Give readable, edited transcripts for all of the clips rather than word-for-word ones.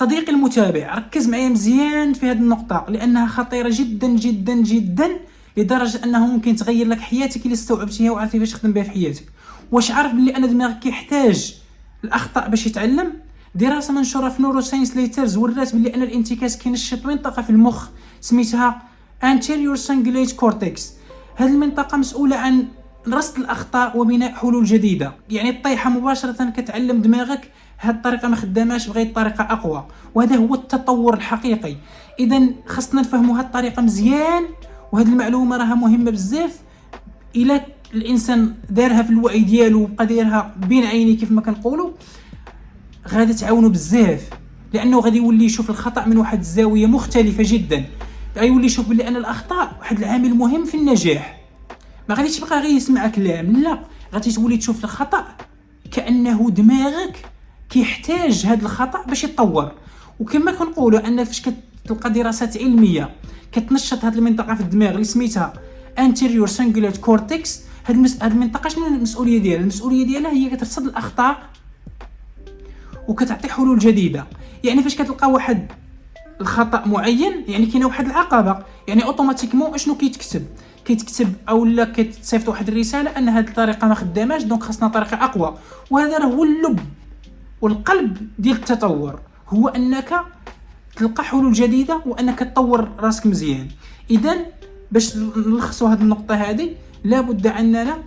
صديقي المتابع، ركز معايا مزيان في هذه النقطة لأنها خطيرة جدا جدا جدا، لدرجة أنه ممكن تغير لك حياتك إلا استوعبتيها وعرفتي باش تخدم بها في حياتك. واش عارف بلي أن دماغك كيحتاج الأخطاء باش يتعلم؟ دراسة منشورة في نوروساينس ليترز ورات بلي أن الانتكاس كينشط منطقة في المخ سميتها anterior cingulate cortex. هذه المنطقة مسؤولة عن رصد الأخطاء وبناء حلول جديدة. يعني الطيحة مباشرة كتعلم دماغك هاد الطريقة ما خداماش، بغيت طريقة أقوى، وهذا هو التطور الحقيقي. إذا خصنا نفهموا هاد الطريقة مزيان، وهاد المعلومة راها مهمة بزاف. إلا الإنسان دارها في الوعي ديالو وبقى دايرها بين عينيه كيف ما كنقولوا، غادي تعاونو بزاف، لأنه غادي يولي يشوف الخطأ من واحد الزاوية مختلفة جدا. غيولي يشوف بلي أن الأخطاء واحد العامل مهم في النجاح. ما غاديش تبقى غير يسمع كلام، لا، غادي تولي تشوف الخطأ كأنه دماغك كيحتاج هذا الخطأ باش يتطور. وكما كنقولوا ان فاش كتلقى دراسات علميه كتنشط هذه المنطقه في الدماغ اللي سميتها anterior cingulate cortex، هذه المنطقه شنو المسؤوليه ديالها؟ المسؤوليه ديالها هي كترصد الاخطاء وكتعطي حلول جديده. يعني فاش كتلقى واحد الخطأ معين، يعني كاينه واحد العقبه، يعني اوتوماتيكمون اشنو كيتكتب او لا كتصيفط واحد الرساله ان هذه الطريقه ما خداماش، دونك خاصنا طريقه اقوى. وهذا راه هو اللب والقلب ديال التطور، هو انك تلقى حلول جديده وانك تطور راسك مزيان. اذا باش نلخصوا هذه النقطه هذه، لابد اننا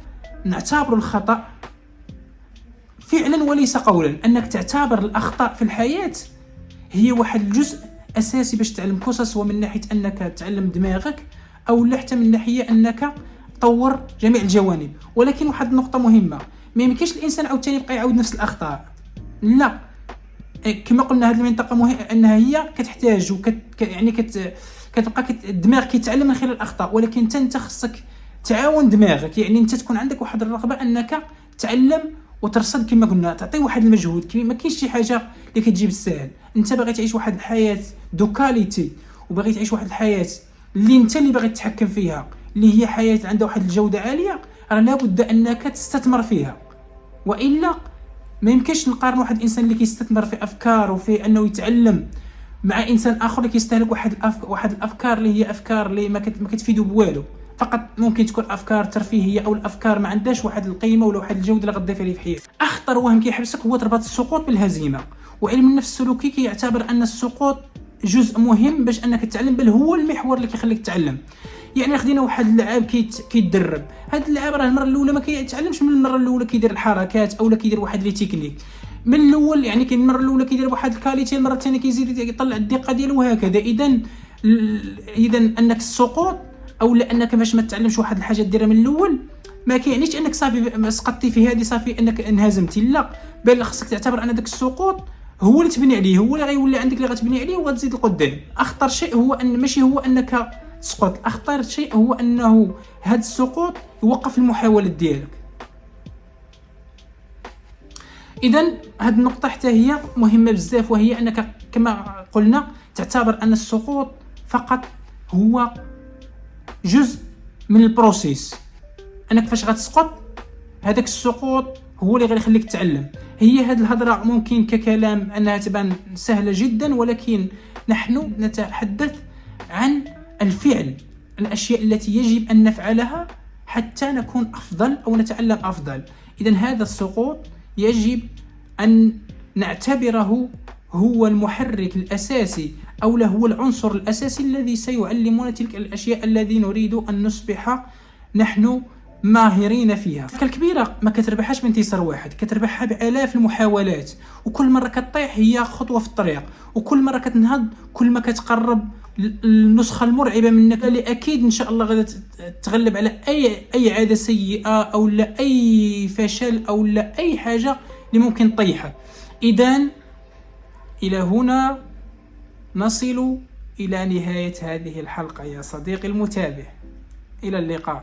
نعتبر الخطا فعلا وليس قولا. انك تعتبر الاخطاء في الحياه هي واحد الجزء اساسي باش تعلم، قصص ومن ناحيه انك تعلم دماغك او لا حتى من ناحيه انك تطور جميع الجوانب. ولكن واحد النقطه مهمه، ما يمكنش الانسان عاوتاني يبقى يعاود نفس الاخطاء، لا. كما قلنا هذه المنطقه مهمه انها هي كتحتاج كتبقى الدماغ كيتعلم من خلال الاخطاء، ولكن انت خصك تعاون دماغك. يعني انت تكون عندك واحد الرغبه انك تعلم وترصد، كما قلنا تعطي واحد المجهود. ما كاينش شي حاجه اللي كتجيب السهل. انت باغي تعيش واحد الحياه دو كاليتي، وباغي تعيش واحد الحياه اللي انت اللي باغي تتحكم فيها، اللي هي حياه عندها واحد الجوده عاليه، راه لابد انك تستثمر فيها. والا ما يمكنش نقارن واحد الانسان اللي كيستثمر في افكار وفي انه يتعلم مع انسان اخر اللي كيستهلك واحد الافكار اللي هي افكار اللي ما كتفيدو بوالو، فقط ممكن تكون افكار ترفيهيه او الافكار ما عندهاش واحد القيمه ولا واحد الجوده اللي غتضيفها ليه في حياتك. اخطر وهم كيحبسك هو تربط السقوط بالهزيمه. وعلم النفس السلوكي كيعتبر ان السقوط جزء مهم باش انك تتعلم، بل هو المحور اللي كيخليك تتعلم. يعني خدينا واحد اللاعب كيتدرب، هذا اللاعب راه المره الاولى ما كيتعلمش من المره الاولى كيدير الحركات اولا كيدير واحد لي تكنيك من الاول. يعني كاين المره الاولى كيدير واحد الكاليتي، المره الثانيه كيزيد يطلع الدقه ديالو وهكذا. اذا انك السقوط او انك باش ما تتعلمش واحد الحاجه ديرها من الاول ما كيعنيش انك صافي سقطتي في هذه، صافي انك انهزمتي، لا، بل خصك تعتبر ان داك السقوط هو اللي تبني عليه، هو اللي غيولي عندك اللي غتبني عليه وغتزيد لقدام. اخطر شيء هو ان ماشي هو انك تسقط، اخطر شيء هو انه هذا السقوط يوقف المحاولات ديالك. اذا هذه النقطه حتى هي مهمه بزاف، وهي انك كما قلنا تعتبر ان السقوط فقط هو جزء من البروسيس. انك فاش غتسقط هذاك السقوط هو اللي غيخليك تتعلم. هي هذه الهضره ممكن ككلام انها تبان سهله جدا، ولكن نحن نتحدث عن الفعل، الاشياء التي يجب ان نفعلها حتى نكون افضل او نتعلم افضل. اذا هذا السقوط يجب ان نعتبره هو المحرك الاساسي او هو العنصر الاساسي الذي سيعلمنا تلك الاشياء التي نريد ان نصبح نحن ماهرين فيها. الكبيره ما كتربحهاش بانتصار واحد، كتربحها بالاف المحاولات، وكل مره كطيح هي خطوه في الطريق، وكل مره كتنهض كل ما كتقرب النسخه المرعبه منك اللي اكيد ان شاء الله غادي تغلب على اي عاده سيئه او لا اي فشل او لا اي حاجه اللي ممكن تطيحك. اذا الى هنا نصل الى نهايه هذه الحلقه يا صديقي المتابع. الى اللقاء.